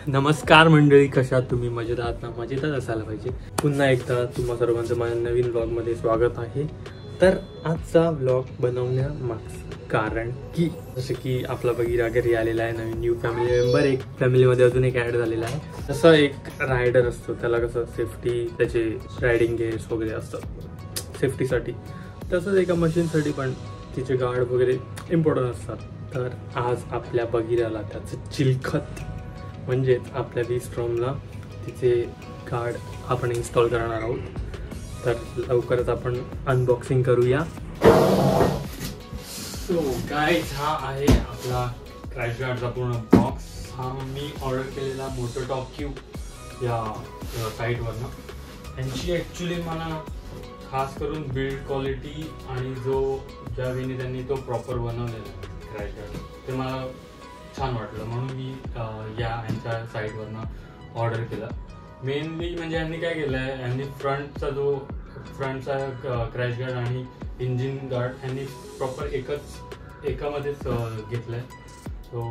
नमस्कार मंडळी, कशा तुम्ही? मजेत आहात ना? मजेतच असायला पाहिजे. पुन्हा एकदा तुम्हा सर्वांचं माझ्या नवीन व्लॉगमध्ये स्वागत आहे. तर आजचा व्लॉग बनवण्यामागचं कारण की जसं की आपला बगीरा घरी आलेला आहे, नवीन न्यू फॅमिली मेंबर, एक फॅमिलीमध्ये अजून एक ॲड झालेला आहे. जसं एक रायडर असतो, त्याला कसं सेफ्टी, त्याचे रायडिंग गेअर्स वगैरे असतात सेफ्टीसाठी, तसंच एका मशीनसाठी पण तिचे गार्ड वगैरे इम्पॉर्टंट असतात. तर आज आपल्या बगीराला त्याचं चिलखत म्हणजेच आपल्या V-Strom तिचे गार्ड आपण इन्स्टॉल करणार आहोत. तर लवकरच आपण अनबॉक्सिंग करूया. सो गाइस, हा आहे आपला क्रॅश गार्डचा पूर्ण बॉक्स. हा मी ऑर्डर केलेला मोटोटॉक क्यूब या साईटवरनं. यांची ॲक्च्युली मला खास करून बिल्ड क्वालिटी आणि ज्या वेळी त्यांनी तो प्रॉपर बनवलेला क्रॅश गार्ड, ते मला छान वाटलं, म्हणून मी यांच्या साईटवरनं ऑर्डर केला. मेनली म्हणजे यांनी काय केलं आहे, यांनी फ्रंटचा क्रॅश गार्ड आणि इंजिन गार्ड यांनी प्रॉपर एकामध्येच घेतलं आहे. सो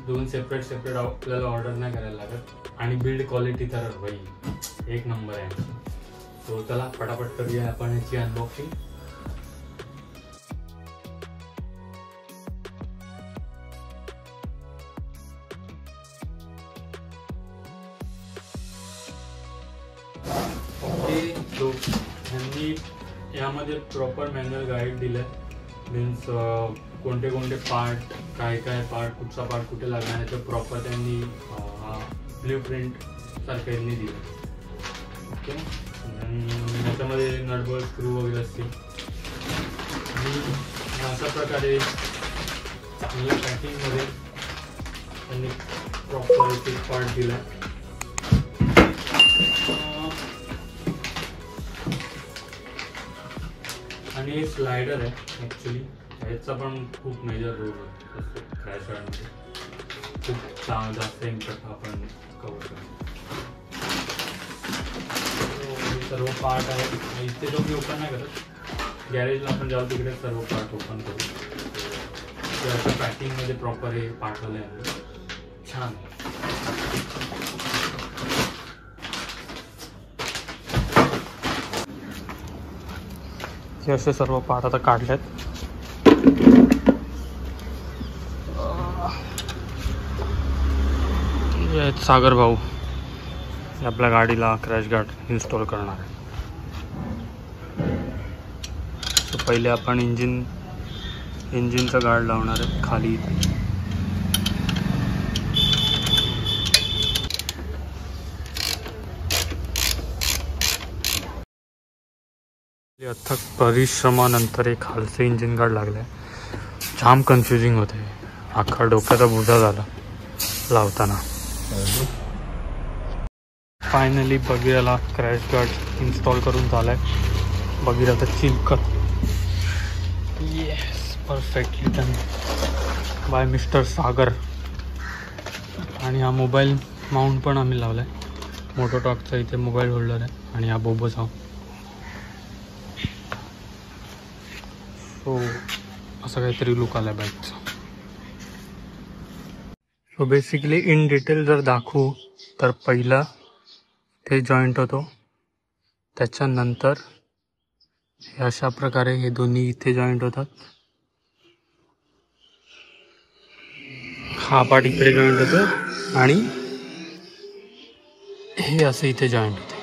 दोन सेपरेट आपल्याला ऑर्डर नाही करायला लागत. आणि बिल्ड क्वालिटी तर भाई एक नंबर आहे. सो चला फटाफट करूया आपण याची अनबॉक्सिंग. सो यांनी यामध्ये प्रॉपर मॅन्युअल गाईड दिलं आहे. मीन्स कोणते पार्ट, काय पार्ट, कुठचा पार्ट कुठे लागणार आहे, तर प्रॉपर त्यांनी हा ब्ल्यू प्रिंट सारखं यांनी दिलं. ओके, याच्यामध्ये नटबॉल्ट, स्क्रू वगैरे असतील. आणि अशा प्रकारे चांगल्या पॅकिंगमध्ये त्यांनी प्रॉपर एक पार्ट दिला आहे. आणि हे स्लायडर आहे. ॲक्च्युली याचा पण खूप मेजर रोल असतो क्रॅश गार्डमध्ये. खूप जास्त इम्पॅक्ट आपण कव्हर करतो. हे सर्व पार्ट आहे. इथे तो मी ओपन नाही करत, गॅरेजला आपण जाऊ तिकडे सर्व पार्ट ओपन करू. त्याच्या पॅकिंगमध्ये प्रॉपर हे पाठवलं आहे. छान आहे. हे असे सर्व पार्ट आता काढलेत. सागर भाऊ आपल्या गाडीला क्रॅश गार्ड इन्स्टॉल करणार आहे. तर पहिले आपण इंजिनचं गार्ड लावणार आहे खाली. अथक परिश्रमानंतर एक खालचं इंजिन गार्ड लागलं आहे. जाम कन्फ्युजिंग होते, अख्खा डोक्याचा बोजा झाला लावताना. फायनली बगीराला क्रॅश गार्ड इन्स्टॉल करून झाला आहे. बगीराचा चिलखत yes perfectly done by mister Sagar. आणि हा मोबाईल माउंट पण आम्ही लावला आहे. मोटोटॉकचा इथे मोबाईल होल्डर आहे आणि हा बोबोचा. सो असं काहीतरी लुक आला आहे बाईकचा. सो बेसिकली इन डिटेल जर दाखवू तर पहिला ते जॉईंट होतो, त्याच्यानंतर हे अशा प्रकारे हे दोन्ही इथे जॉईंट होतात. हा पार्ट इकडे जॉईंट होतो आणि हे असं इथे जॉईंट होते.